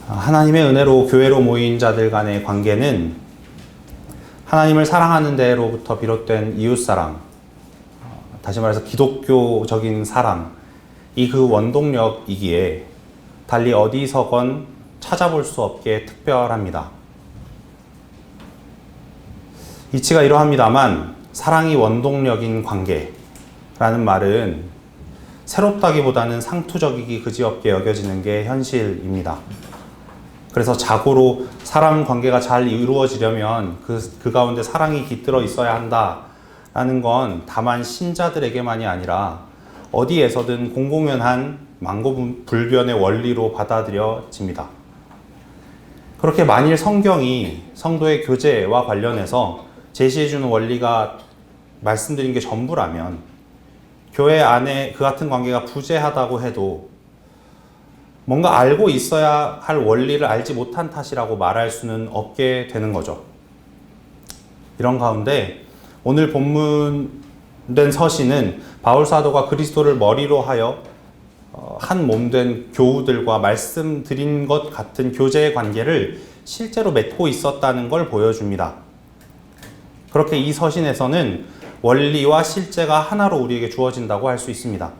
하나님의 은혜로 교회로 모인 자들 간의 관계는 하나님을 사랑하는 데로부터 비롯된 이웃사랑, 다시 말해서 기독교적인 사랑, 이 그 원동력이기에 달리 어디서건 찾아볼 수 없게 특별합니다. 이치가 이러합니다만 사랑이 원동력인 관계라는 말은 새롭다기보다는 상투적이기 그지없게 여겨지는 게 현실입니다. 그래서 자고로 사랑 관계가 잘 이루어지려면 그 가운데 사랑이 깃들어 있어야 한다라는 건 다만 신자들에게만이 아니라 어디에서든 공공연한 만고불변의 원리로 받아들여집니다. 그렇게 만일 성경이 성도의 교제와 관련해서 제시해주는 원리가 말씀드린 게 전부라면 교회 안에 그 같은 관계가 부재하다고 해도 뭔가 알고 있어야 할 원리를 알지 못한 탓이라고 말할 수는 없게 되는 거죠. 이런 가운데 오늘 본문된 서신은 바울 사도가 그리스도를 머리로 하여 한 몸된 교우들과 말씀드린 것 같은 교제의 관계를 실제로 맺고 있었다는 걸 보여줍니다. 그렇게 이 서신에서는 원리와 실제가 하나로 우리에게 주어진다고 할 수 있습니다.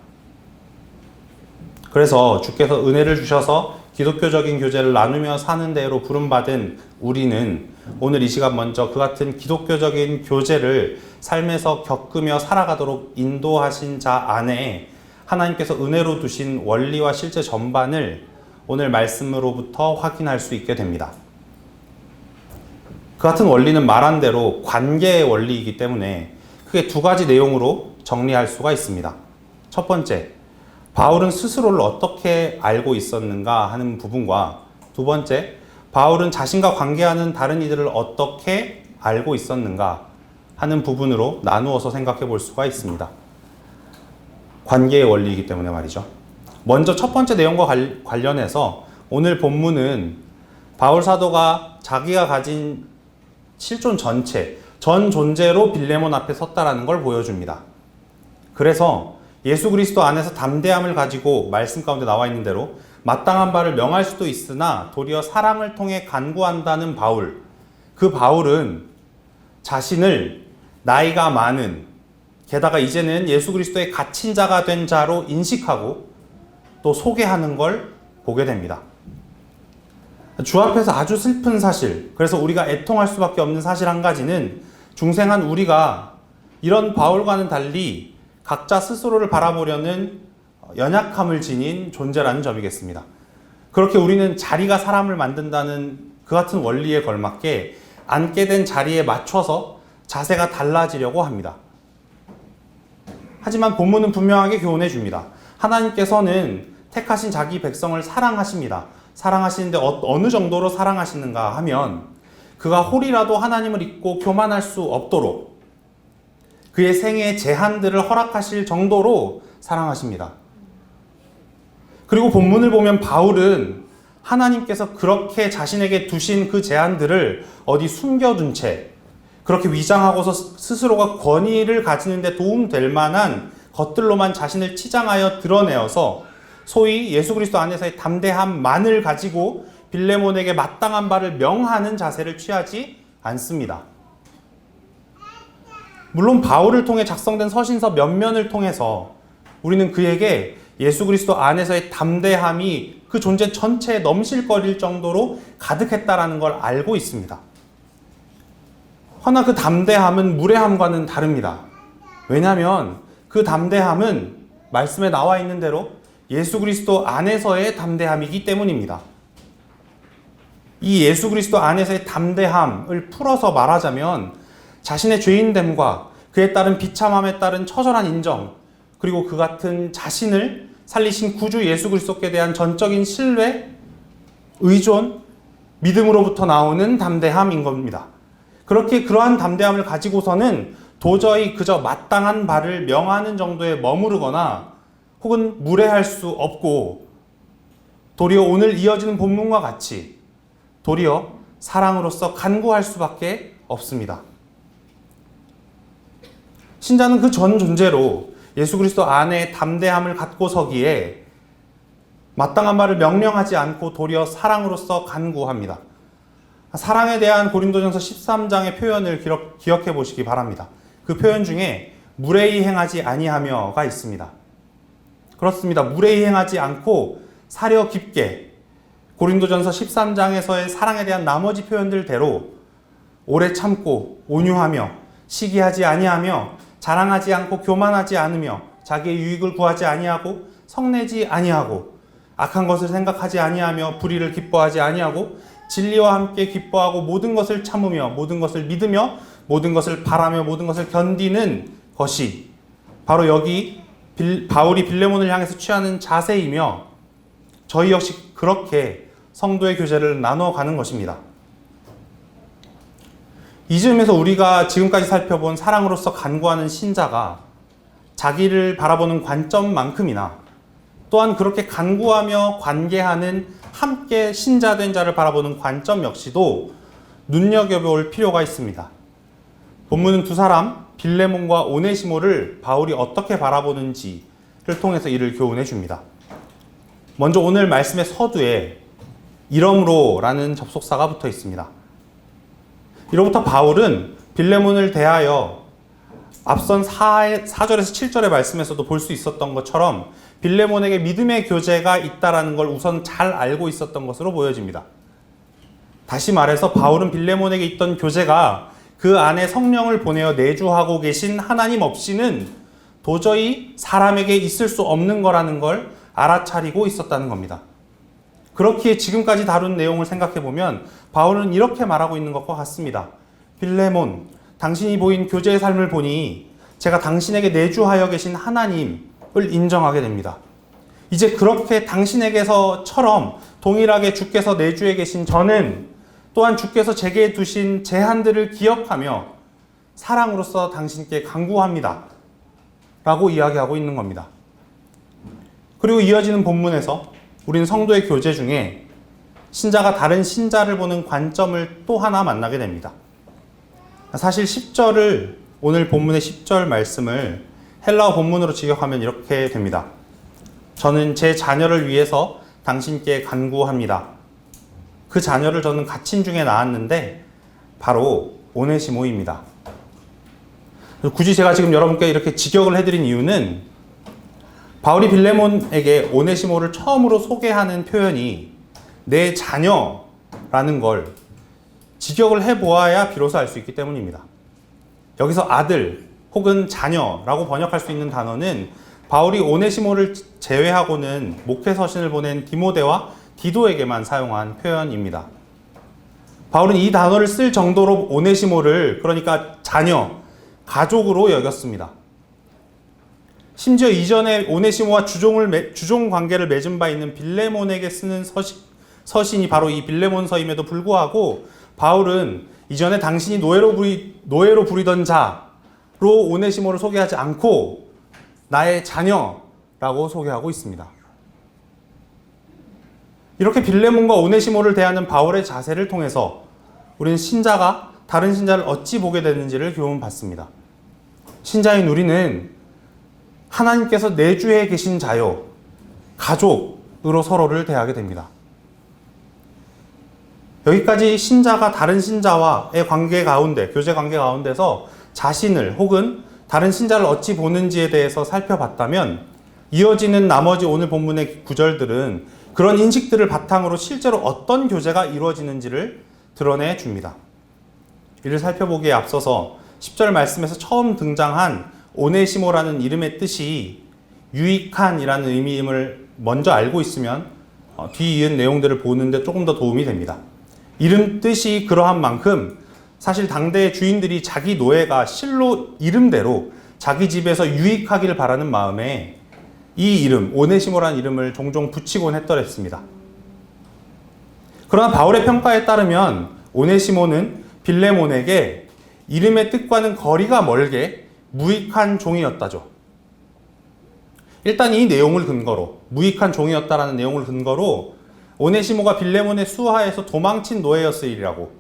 그래서 주께서 은혜를 주셔서 기독교적인 교제를 나누며 사는 데로 부름받은 우리는 오늘 이 시간 먼저 그 같은 기독교적인 교제를 삶에서 겪으며 살아가도록 인도하신 자 안에 하나님께서 은혜로 두신 원리와 실제 전반을 오늘 말씀으로부터 확인할 수 있게 됩니다. 그 같은 원리는 말한 대로 관계의 원리이기 때문에 크게 두 가지 내용으로 정리할 수가 있습니다. 첫 번째, 바울은 스스로를 어떻게 알고 있었는가 하는 부분과 두 번째, 바울은 자신과 관계하는 다른 이들을 어떻게 알고 있었는가 하는 부분으로 나누어서 생각해 볼 수가 있습니다. 관계의 원리이기 때문에 말이죠. 먼저 첫 번째 내용과 관련해서 오늘 본문은 바울 사도가 자기가 가진 실존 전체, 전 존재로 빌레몬 앞에 섰다라는 걸 보여줍니다. 그래서 예수 그리스도 안에서 담대함을 가지고 말씀 가운데 나와 있는 대로 마땅한 바를 명할 수도 있으나 도리어 사랑을 통해 간구한다는 바울. 그 바울은 자신을 나이가 많은, 게다가 이제는 예수 그리스도의 갇힌 자가 된 자로 인식하고 또 소개하는 걸 보게 됩니다. 주 앞에서 아주 슬픈 사실, 그래서 우리가 애통할 수밖에 없는 사실 한 가지는 중생한 우리가 이런 바울과는 달리 각자 스스로를 바라보려는 연약함을 지닌 존재라는 점이겠습니다. 그렇게 우리는 자리가 사람을 만든다는 그 같은 원리에 걸맞게 앉게 된 자리에 맞춰서 자세가 달라지려고 합니다. 하지만 본문은 분명하게 교훈해 줍니다. 하나님께서는 택하신 자기 백성을 사랑하십니다. 사랑하시는데 어느 정도로 사랑하시는가 하면 그가 홀이라도 하나님을 잊고 교만할 수 없도록 그의 생애의 제한들을 허락하실 정도로 사랑하십니다. 그리고 본문을 보면 바울은 하나님께서 그렇게 자신에게 두신 그 제한들을 어디 숨겨둔 채 그렇게 위장하고서 스스로가 권위를 가지는 데 도움될 만한 것들로만 자신을 치장하여 드러내어서 소위 예수 그리스도 안에서의 담대함만을 가지고 빌레몬에게 마땅한 바를 명하는 자세를 취하지 않습니다. 물론 바울을 통해 작성된 서신서 몇 면을 통해서 우리는 그에게 예수 그리스도 안에서의 담대함이 그 존재 전체에 넘실거릴 정도로 가득했다라는 걸 알고 있습니다. 허나 그 담대함은 무례함과는 다릅니다. 왜냐하면 그 담대함은 말씀에 나와 있는 대로 예수 그리스도 안에서의 담대함이기 때문입니다. 이 예수 그리스도 안에서의 담대함을 풀어서 말하자면 자신의 죄인됨과 그에 따른 비참함에 따른 처절한 인정, 그리고 그 같은 자신을 살리신 구주 예수 그리스도께 대한 전적인 신뢰, 의존, 믿음으로부터 나오는 담대함인 겁니다. 그렇게 그러한 담대함을 가지고서는 도저히 그저 마땅한 바를 명하는 정도에 머무르거나 혹은 무례할 수 없고 도리어 오늘 이어지는 본문과 같이 도리어 사랑으로서 간구할 수밖에 없습니다. 신자는 그 전 존재로 예수 그리스도 안에 담대함을 갖고 서기에 마땅한 말을 명령하지 않고 도리어 사랑으로서 간구합니다. 사랑에 대한 고린도전서 13장의 표현을 기억해 보시기 바랍니다. 그 표현 중에 무례히 행하지 아니하며가 있습니다. 그렇습니다. 무례히 행하지 않고 사려 깊게 고린도전서 13장에서의 사랑에 대한 나머지 표현들대로 오래 참고 온유하며 시기하지 아니하며 자랑하지 않고 교만하지 않으며 자기의 유익을 구하지 아니하고 성내지 아니하고 악한 것을 생각하지 아니하며 불의를 기뻐하지 아니하고 진리와 함께 기뻐하고 모든 것을 참으며 모든 것을 믿으며 모든 것을 바라며 모든 것을 견디는 것이 바로 여기 바울이 빌레몬을 향해서 취하는 자세이며 저희 역시 그렇게 성도의 교제를 나눠가는 것입니다. 이 점에서 우리가 지금까지 살펴본 사랑으로서 간구하는 신자가 자기를 바라보는 관점만큼이나 또한 그렇게 간구하며 관계하는 함께 신자된 자를 바라보는 관점 역시도 눈여겨볼 필요가 있습니다. 본문은 두 사람 빌레몬과 오네시모를 바울이 어떻게 바라보는지를 통해서 이를 교훈해 줍니다. 먼저 오늘 말씀의 서두에 이러므로라는 접속사가 붙어 있습니다. 이로부터 바울은 빌레몬을 대하여 앞선 4절에서 7절의 말씀에서도 볼 수 있었던 것처럼 빌레몬에게 믿음의 교제가 있다라는 걸 우선 잘 알고 있었던 것으로 보여집니다. 다시 말해서 바울은 빌레몬에게 있던 교제가 그 안에 성령을 보내어 내주하고 계신 하나님 없이는 도저히 사람에게 있을 수 없는 거라는 걸 알아차리고 있었다는 겁니다. 그렇기에 지금까지 다룬 내용을 생각해보면 바울은 이렇게 말하고 있는 것과 같습니다. 빌레몬, 당신이 보인 교제의 삶을 보니 제가 당신에게 내주하여 계신 하나님을 인정하게 됩니다. 이제 그렇게 당신에게서처럼 동일하게 주께서 내주해 계신 저는 또한 주께서 제게 두신 제한들을 기억하며 사랑으로서 당신께 간구합니다. 라고 이야기하고 있는 겁니다. 그리고 이어지는 본문에서 우리는 성도의 교제 중에 신자가 다른 신자를 보는 관점을 또 하나 만나게 됩니다. 사실 10절을 오늘 본문의 10절 말씀을 헬라어 본문으로 직역하면 이렇게 됩니다. 저는 제 자녀를 위해서 당신께 간구합니다. 그 자녀를 저는 갇힌 중에 낳았는데 바로 오네시모입니다. 굳이 제가 지금 여러분께 이렇게 직역을 해드린 이유는 바울이 빌레몬에게 오네시모를 처음으로 소개하는 표현이 내 자녀라는 걸 직역을 해보아야 비로소 알 수 있기 때문입니다. 여기서 아들 혹은 자녀라고 번역할 수 있는 단어는 바울이 오네시모를 제외하고는 목회 서신을 보낸 디모데와 디도에게만 사용한 표현입니다. 바울은 이 단어를 쓸 정도로 오네시모를 그러니까 자녀, 가족으로 여겼습니다. 심지어 이전에 오네시모와 주종 관계를 맺은 바 있는 빌레몬에게 쓰는 서신이 바로 이 빌레몬서임에도 불구하고 바울은 이전에 당신이 노예로 부리던 자로 오네시모를 소개하지 않고 나의 자녀라고 소개하고 있습니다. 이렇게 빌레몬과 오네시모를 대하는 바울의 자세를 통해서 우리는 신자가 다른 신자를 어찌 보게 되는지를 교훈받습니다. 신자인 우리는 하나님께서 내주해 계신 자요, 가족으로 서로를 대하게 됩니다. 여기까지 신자가 다른 신자와의 관계 가운데, 교제 관계 가운데서 자신을 혹은 다른 신자를 어찌 보는지에 대해서 살펴봤다면 이어지는 나머지 오늘 본문의 구절들은 그런 인식들을 바탕으로 실제로 어떤 교제가 이루어지는지를 드러내 줍니다. 이를 살펴보기에 앞서서 10절 말씀에서 처음 등장한 오네시모라는 이름의 뜻이 유익한이라는 의미임을 먼저 알고 있으면 뒤이은 내용들을 보는데 조금 더 도움이 됩니다. 이름 뜻이 그러한 만큼 사실 당대의 주인들이 자기 노예가 실로 이름대로 자기 집에서 유익하기를 바라는 마음에 이 이름, 오네시모라는 이름을 종종 붙이곤 했더랬습니다. 그러나 바울의 평가에 따르면 오네시모는 빌레몬에게 이름의 뜻과는 거리가 멀게 무익한 종이었다죠. 일단 이 내용을 근거로, 무익한 종이었다라는 내용을 근거로 오네시모가 빌레몬의 수하에서 도망친 노예였으리라고,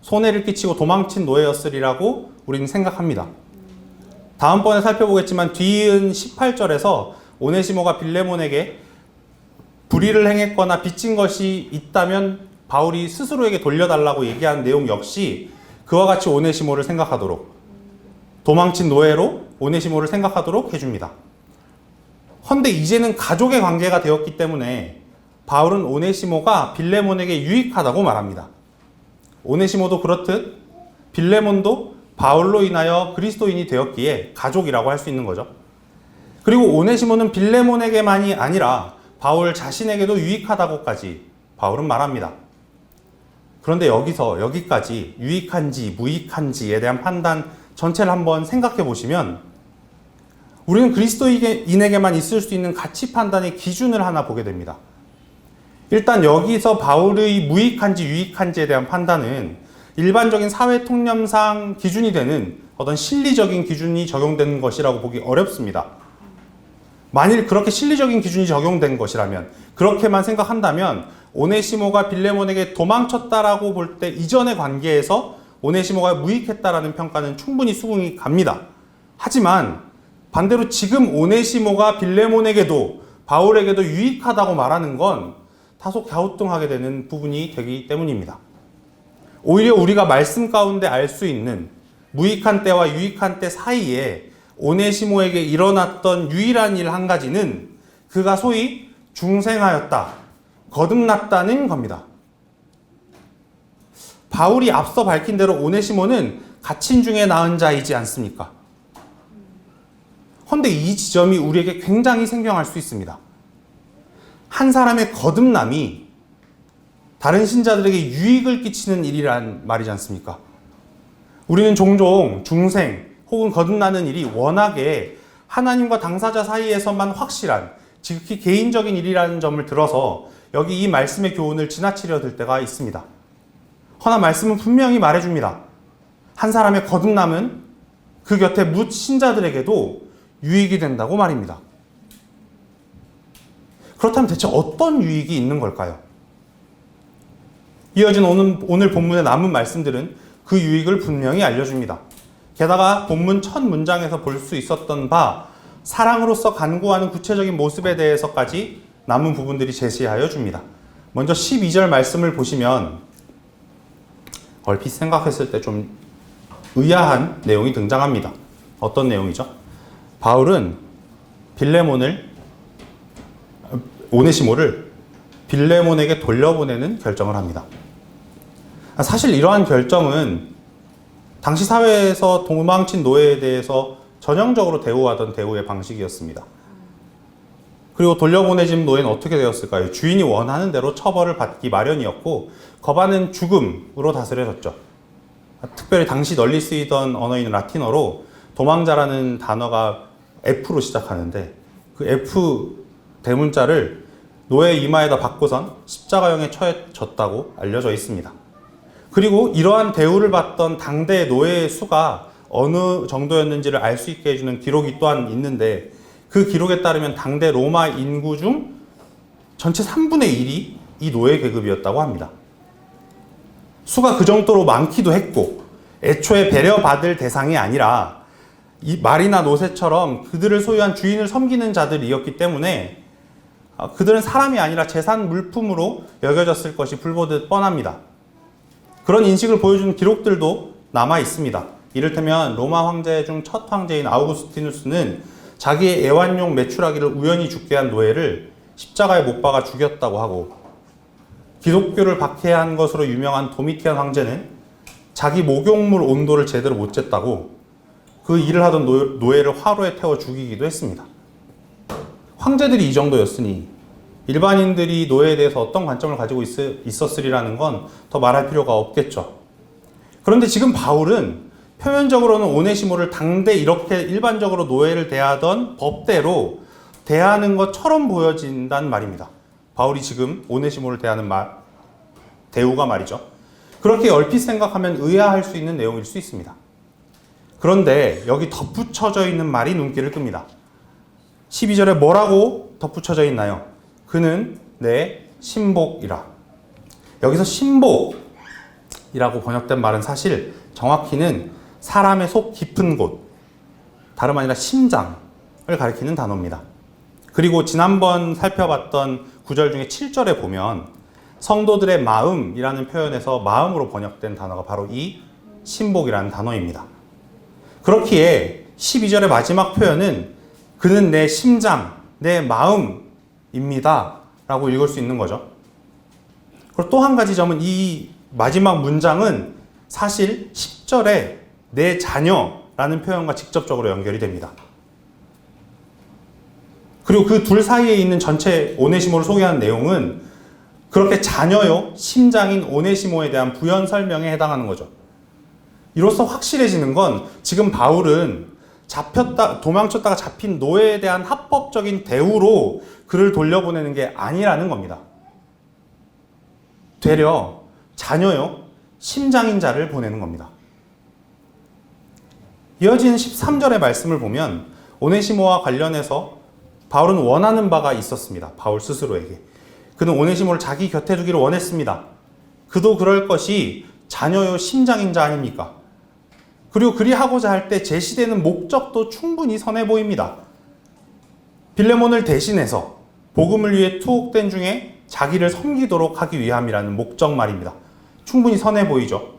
손해를 끼치고 도망친 노예였으리라고 우리는 생각합니다. 다음번에 살펴보겠지만 뒤이은 18절에서 오네시모가 빌레몬에게 불의를 행했거나 빚진 것이 있다면 바울이 스스로에게 돌려달라고 얘기한 내용 역시 그와 같이 오네시모를 생각하도록, 도망친 노예로 오네시모를 생각하도록 해줍니다. 헌데 이제는 가족의 관계가 되었기 때문에 바울은 오네시모가 빌레몬에게 유익하다고 말합니다. 오네시모도 그렇듯 빌레몬도 바울로 인하여 그리스도인이 되었기에 가족이라고 할 수 있는 거죠. 그리고 오네시모는 빌레몬에게만이 아니라 바울 자신에게도 유익하다고까지 바울은 말합니다. 그런데 여기까지 유익한지 무익한지에 대한 판단 전체를 한번 생각해 보시면 우리는 그리스도인에게만 있을 수 있는 가치 판단의 기준을 하나 보게 됩니다. 일단 여기서 바울의 무익한지 유익한지에 대한 판단은 일반적인 사회 통념상 기준이 되는 어떤 실리적인 기준이 적용되는 것이라고 보기 어렵습니다. 만일 그렇게 실리적인 기준이 적용된 것이라면, 그렇게만 생각한다면 오네시모가 빌레몬에게 도망쳤다라고 볼 때 이전의 관계에서 오네시모가 무익했다라는 평가는 충분히 수긍이 갑니다. 하지만 반대로 지금 오네시모가 빌레몬에게도 바울에게도 유익하다고 말하는 건 다소 갸우뚱하게 되는 부분이 되기 때문입니다. 오히려 우리가 말씀 가운데 알 수 있는 무익한 때와 유익한 때 사이에 오네시모에게 일어났던 유일한 일 한 가지는 그가 소위 중생하였다, 거듭났다는 겁니다. 바울이 앞서 밝힌 대로 오네시모는 갇힌 중에 나은 자이지 않습니까? 헌데 이 지점이 우리에게 굉장히 생경할 수 있습니다. 한 사람의 거듭남이 다른 신자들에게 유익을 끼치는 일이란 말이지 않습니까? 우리는 종종 중생 혹은 거듭나는 일이 워낙에 하나님과 당사자 사이에서만 확실한, 지극히 개인적인 일이라는 점을 들어서 여기 이 말씀의 교훈을 지나치려 들 때가 있습니다. 허나 말씀은 분명히 말해줍니다. 한 사람의 거듭남은 그 곁에 묻 신자들에게도 유익이 된다고 말입니다. 그렇다면 대체 어떤 유익이 있는 걸까요? 이어진 오늘 본문의 남은 말씀들은 그 유익을 분명히 알려줍니다. 게다가 본문 첫 문장에서 볼 수 있었던 바 사랑으로서 간구하는 구체적인 모습에 대해서까지 남은 부분들이 제시하여 줍니다. 먼저 12절 말씀을 보시면 얼핏 생각했을 때 좀 의아한 내용이 등장합니다. 어떤 내용이죠? 바울은 오네시모를 빌레몬에게 돌려보내는 결정을 합니다. 사실 이러한 결정은 당시 사회에서 도망친 노예에 대해서 전형적으로 대우하던 대우의 방식이었습니다. 그리고 돌려보내진 노예는 어떻게 되었을까요? 주인이 원하는 대로 처벌을 받기 마련이었고 거반은 죽음으로 다스려졌죠. 특별히 당시 널리 쓰이던 언어인 라틴어로 도망자라는 단어가 F로 시작하는데 그 F 대문자를 노예 이마에다 박고선 십자가형에 처해졌다고 알려져 있습니다. 그리고 이러한 대우를 받던 당대의 노예의 수가 어느 정도였는지를 알 수 있게 해주는 기록이 또한 있는데 그 기록에 따르면 당대 로마 인구 중 전체 3분의 1이 이 노예 계급이었다고 합니다. 수가 그 정도로 많기도 했고 애초에 배려받을 대상이 아니라 이 말이나 노새처럼 그들을 소유한 주인을 섬기는 자들이었기 때문에 그들은 사람이 아니라 재산 물품으로 여겨졌을 것이 불보듯 뻔합니다. 그런 인식을 보여주는 기록들도 남아 있습니다. 이를테면 로마 황제 중 첫 황제인 아우구스티누스는 자기의 애완용 메추라기를 우연히 죽게 한 노예를 십자가에 못 박아 죽였다고 하고, 기독교를 박해한 것으로 유명한 도미티안 황제는 자기 목욕물 온도를 제대로 못 쟀다고 그 일을 하던 노예를 화로에 태워 죽이기도 했습니다. 황제들이 이 정도였으니 일반인들이 노예에 대해서 어떤 관점을 가지고 있었으리라는 건 더 말할 필요가 없겠죠. 그런데 지금 바울은 표면적으로는 오네시모를 당대 이렇게 일반적으로 노예를 대하던 법대로 대하는 것처럼 보여진단 말입니다. 바울이 지금 오네시모를 대하는 대우가 말이죠. 그렇게 얼핏 생각하면 의아할 수 있는 내용일 수 있습니다. 그런데 여기 덧붙여져 있는 말이 눈길을 끕니다. 12절에 뭐라고 덧붙여져 있나요? 그는 내 신복이라. 여기서 신복이라고 번역된 말은 사실 정확히는 사람의 속 깊은 곳, 다름 아니라 심장을 가리키는 단어입니다. 그리고 지난번 살펴봤던 구절 중에 7절에 보면 성도들의 마음이라는 표현에서 마음으로 번역된 단어가 바로 이 신복이라는 단어입니다. 그렇기에 12절의 마지막 표현은 그는 내 심장, 내 마음입니다 라고 읽을 수 있는 거죠. 그리고 또 한 가지 점은 이 마지막 문장은 사실 10절에 내 자녀라는 표현과 직접적으로 연결이 됩니다. 그리고 그 둘 사이에 있는 전체 오네시모를 소개하는 내용은 그렇게 자녀요, 심장인 오네시모에 대한 부연 설명에 해당하는 거죠. 이로써 확실해지는 건 지금 바울은 도망쳤다가 잡힌 노예에 대한 합법적인 대우로 그를 돌려보내는 게 아니라는 겁니다. 되려 자녀요, 심장인 자를 보내는 겁니다. 이어지는 13절의 말씀을 보면 오네시모와 관련해서 바울은 원하는 바가 있었습니다. 바울 스스로에게. 그는 오네시모를 자기 곁에 두기를 원했습니다. 그도 그럴 것이 자녀요 심장인 자 아닙니까? 그리고 그리하고자 할 때 제시되는 목적도 충분히 선해 보입니다. 빌레몬을 대신해서 복음을 위해 투옥된 중에 자기를 섬기도록 하기 위함이라는 목적 말입니다. 충분히 선해 보이죠?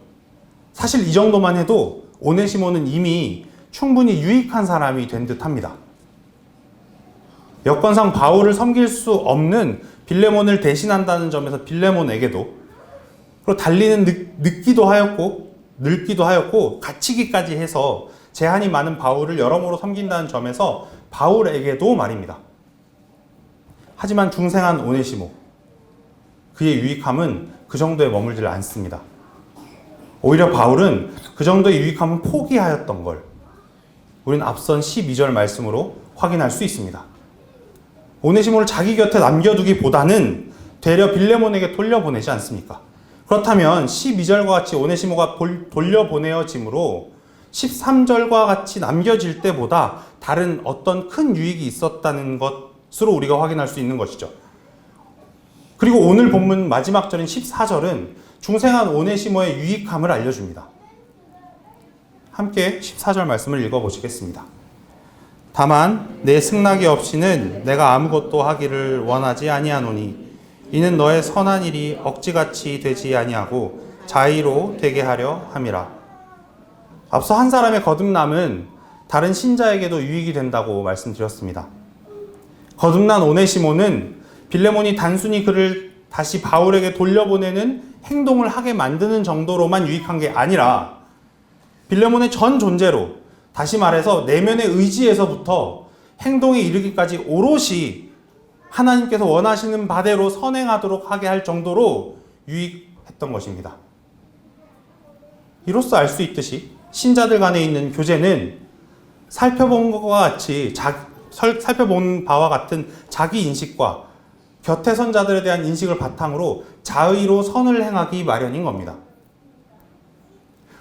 사실 이 정도만 해도 오네시모는 이미 충분히 유익한 사람이 된 듯합니다. 여건상 바울을 섬길 수 없는 빌레몬을 대신한다는 점에서 빌레몬에게도, 그리고 달리는 늙기도 하였고 갇히기까지 해서 제한이 많은 바울을 여러모로 섬긴다는 점에서 바울에게도 말입니다. 하지만 중생한 오네시모, 그의 유익함은 그 정도에 머물질 않습니다. 오히려 바울은 그 정도의 유익함은 포기하였던 걸 우리는 앞선 12절 말씀으로 확인할 수 있습니다. 오네시모를 자기 곁에 남겨두기보다는 되려 빌레몬에게 돌려보내지 않습니까? 그렇다면 12절과 같이 오네시모가 돌려보내어짐으로 13절과 같이 남겨질 때보다 다른 어떤 큰 유익이 있었다는 것으로 우리가 확인할 수 있는 것이죠. 그리고 오늘 본문 마지막 절인 14절은 중생한 오네시모의 유익함을 알려줍니다. 함께 14절 말씀을 읽어보시겠습니다. 다만 내 승낙이 없이는 내가 아무것도 하기를 원하지 아니하노니 이는 너의 선한 일이 억지같이 되지 아니하고 자의로 되게 하려 함이라. 앞서 한 사람의 거듭남은 다른 신자에게도 유익이 된다고 말씀드렸습니다. 거듭난 오네시모는 빌레몬이 단순히 그를 다시 바울에게 돌려보내는 행동을 하게 만드는 정도로만 유익한 게 아니라 빌레몬의 전 존재로, 다시 말해서 내면의 의지에서부터 행동에 이르기까지 오롯이 하나님께서 원하시는 바대로 선행하도록 하게 할 정도로 유익했던 것입니다. 이로써 알 수 있듯이 신자들 간에 있는 교제는 살펴본 바와 같은 자기 인식과 곁에 선 자들에 대한 인식을 바탕으로 자의로 선을 행하기 마련인 겁니다.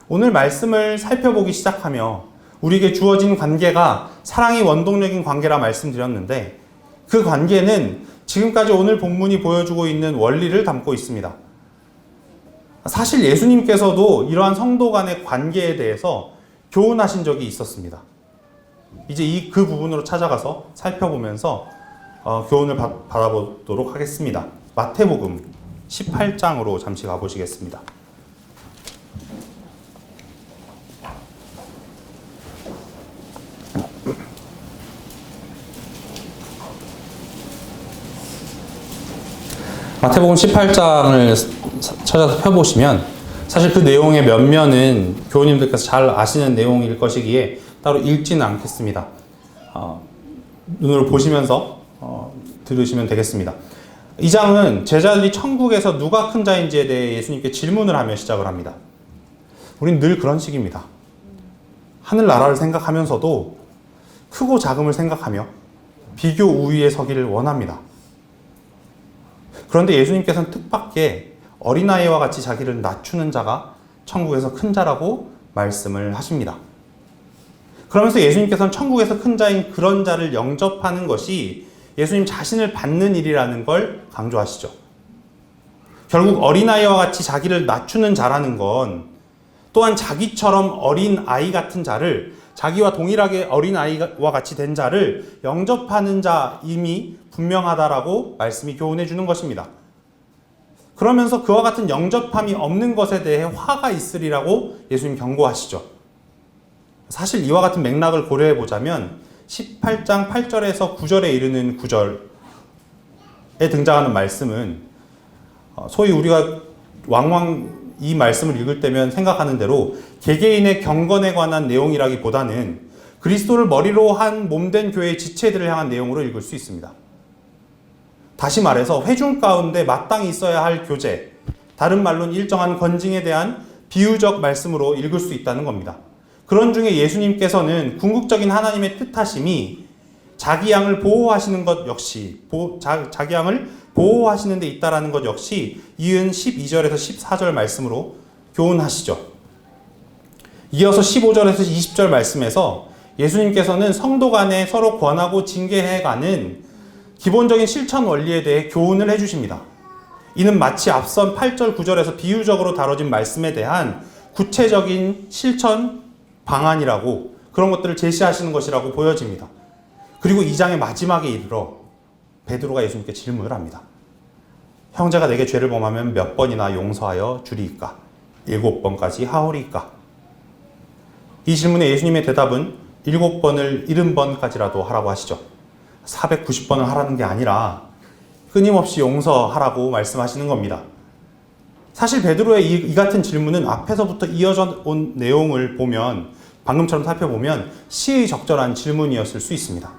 오늘 말씀을 살펴보기 시작하며 우리에게 주어진 관계가 사랑이 원동력인 관계라 말씀드렸는데, 그 관계는 지금까지 오늘 본문이 보여주고 있는 원리를 담고 있습니다. 사실 예수님께서도 이러한 성도 간의 관계에 대해서 교훈하신 적이 있었습니다. 이제 그 부분으로 찾아가서 살펴보면서 교훈을 받아보도록 하겠습니다. 마태복음 18장으로 잠시 가보시겠습니다. 마태복음 18장을 찾아서 펴보시면 사실 그 내용의 면면은 교우님들께서 잘 아시는 내용일 것이기에 따로 읽지는 않겠습니다. 눈으로 보시면서 들으시면 되겠습니다. 이 장은 제자들이 천국에서 누가 큰 자인지에 대해 예수님께 질문을 하며 시작을 합니다. 우린 늘 그런 식입니다. 하늘나라를 생각하면서도 크고 작음을 생각하며 비교 우위에 서기를 원합니다. 그런데 예수님께서는 뜻밖의 어린아이와 같이 자기를 낮추는 자가 천국에서 큰 자라고 말씀을 하십니다. 그러면서 예수님께서는 천국에서 큰 자인 그런 자를 영접하는 것이 예수님 자신을 받는 일이라는 걸 강조하시죠. 결국 어린아이와 같이 자기를 낮추는 자라는 건 또한 자기처럼 어린 아이 같은 자를 자기와 동일하게 어린아이와 같이 된 자를 영접하는 자임이 분명하다라고 말씀이 교훈해 주는 것입니다. 그러면서 그와 같은 영접함이 없는 것에 대해 화가 있으리라고 예수님 경고하시죠. 사실 이와 같은 맥락을 고려해 보자면 18장 8절에서 9절에 이르는 구절에 등장하는 말씀은 소위 우리가 왕왕 이 말씀을 읽을 때면 생각하는 대로 개개인의 경건에 관한 내용이라기보다는 그리스도를 머리로 한 몸된 교회의 지체들을 향한 내용으로 읽을 수 있습니다. 다시 말해서 회중 가운데 마땅히 있어야 할 교제, 다른 말로는 일정한 건징에 대한 비유적 말씀으로 읽을 수 있다는 겁니다. 그런 중에 예수님께서는 궁극적인 하나님의 뜻하심이 자기 양을 보호하시는 것 역시 자기 양을 보호하시는 데 있다라는 것 역시 이은 12절에서 14절 말씀으로 교훈하시죠. 이어서 15절에서 20절 말씀에서 예수님께서는 성도 간에 서로 권하고 징계해가는 기본적인 실천 원리에 대해 교훈을 해주십니다. 이는 마치 앞선 8절 9절에서 비유적으로 다뤄진 말씀에 대한 구체적인 실천 방안이라고 그런 것들을 제시하시는 것이라고 보여집니다. 그리고 2장의 마지막에 이르러 베드로가 예수님께 질문을 합니다. 형제가 내게 죄를 범하면 몇 번이나 용서하여 주리이까? 7번까지 하오리이까? 이 질문에 예수님의 대답은 7번을 70번까지라도 하라고 하시죠. 490번을 하라는 게 아니라 끊임없이 용서하라고 말씀하시는 겁니다. 사실 베드로의 이 같은 질문은 앞에서부터 이어져 온 내용을 보면 방금처럼 살펴보면 시의 적절한 질문이었을 수 있습니다.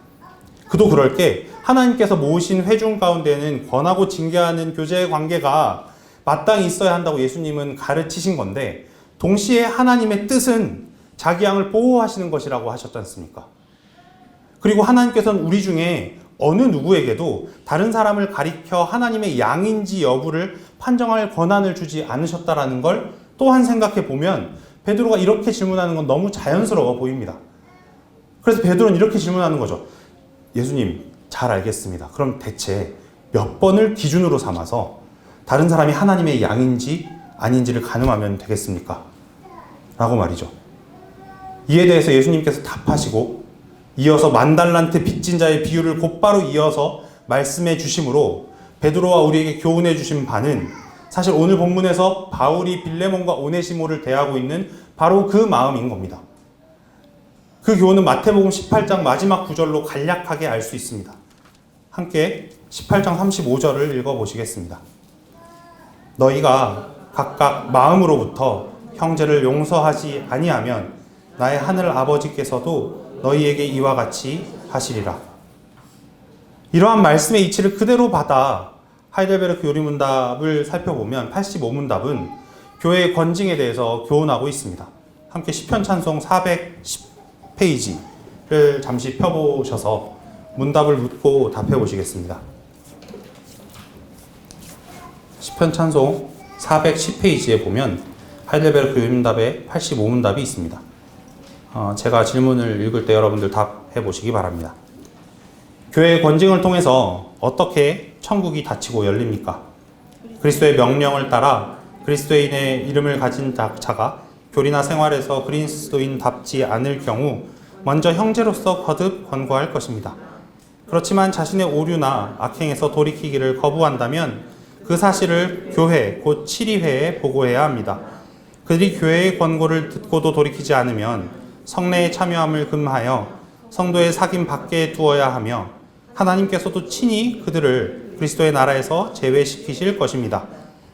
그도 그럴 게 하나님께서 모으신 회중 가운데는 권하고 징계하는 교제의 관계가 마땅히 있어야 한다고 예수님은 가르치신 건데 동시에 하나님의 뜻은 자기 양을 보호하시는 것이라고 하셨지 않습니까? 그리고 하나님께서는 우리 중에 어느 누구에게도 다른 사람을 가리켜 하나님의 양인지 여부를 판정할 권한을 주지 않으셨다라는 걸 또한 생각해 보면 베드로가 이렇게 질문하는 건 너무 자연스러워 보입니다. 그래서 베드로는 이렇게 질문하는 거죠. 예수님, 잘 알겠습니다. 그럼 대체 몇 번을 기준으로 삼아서 다른 사람이 하나님의 양인지 아닌지를 가늠하면 되겠습니까? 라고 말이죠. 이에 대해서 예수님께서 답하시고 이어서 만달란트 빚진 자의 비유를 곧바로 이어서 말씀해 주심으로 베드로와 우리에게 교훈해 주신 바는 사실 오늘 본문에서 바울이 빌레몬과 오네시모를 대하고 있는 바로 그 마음인 겁니다. 그 교훈은 마태복음 18장 마지막 구절로 간략하게 알 수 있습니다. 함께 18장 35절을 읽어보시겠습니다. 너희가 각각 마음으로부터 형제를 용서하지 아니하면 나의 하늘 아버지께서도 너희에게 이와 같이 하시리라. 이러한 말씀의 이치를 그대로 받아 하이델베르크 요리문답을 살펴보면 85문답은 교회의 권징에 대해서 교훈하고 있습니다. 함께 시편 찬송 410페이지를 잠시 펴보셔서 문답을 묻고 답해 보시겠습니다. 시편 찬송 410페이지에 보면 하이델베르크 요리문답의 85문답이 있습니다. 제가 질문을 읽을 때 여러분들 답해 보시기 바랍니다. 교회의 권징을 통해서 어떻게 천국이 닫히고 열립니까? 그리스도의 명령을 따라 그리스도인의 이름을 가진 자가 교리나 생활에서 그리스도인답지 않을 경우 먼저 형제로서 거듭 권고할 것입니다. 그렇지만 자신의 오류나 악행에서 돌이키기를 거부한다면 그 사실을 교회, 곧 치리회에 보고해야 합니다. 그들이 교회의 권고를 듣고도 돌이키지 않으면 성례에 참여함을 금하여 성도의 사귐 밖에 두어야 하며 하나님께서도 친히 그들을 그리스도의 나라에서 제외시키실 것입니다.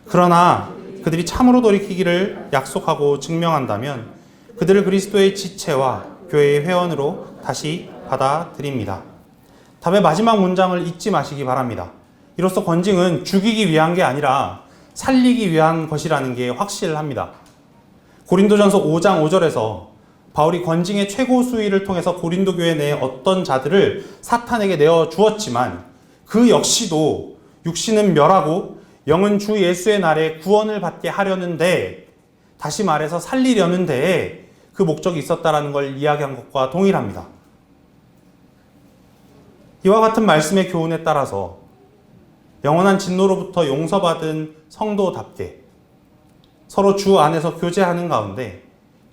그러나 그들이 참으로 돌이키기를 약속하고 증명한다면 그들을 그리스도의 지체와 교회의 회원으로 다시 받아들입니다. 답의 마지막 문장을 잊지 마시기 바랍니다. 이로써 권징은 죽이기 위한 게 아니라 살리기 위한 것이라는 게 확실합니다. 고린도전서 5장 5절에서 바울이 권징의 최고 수위를 통해서 고린도 교회 내에 어떤 자들을 사탄에게 내어 주었지만 그 역시도 육신은 멸하고 영은 주 예수의 날에 구원을 받게 하려는데, 다시 말해서 살리려는 데에 그 목적이 있었다라는 걸 이야기한 것과 동일합니다. 이와 같은 말씀의 교훈에 따라서 영원한 진노로부터 용서받은 성도답게 서로 주 안에서 교제하는 가운데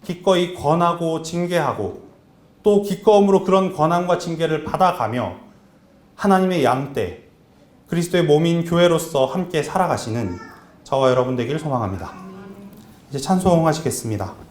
기꺼이 권하고 징계하고 또 기꺼움으로 그런 권한과 징계를 받아가며 하나님의 양떼, 그리스도의 몸인 교회로서 함께 살아가시는 저와 여러분 되길 소망합니다. 이제 찬송하시겠습니다.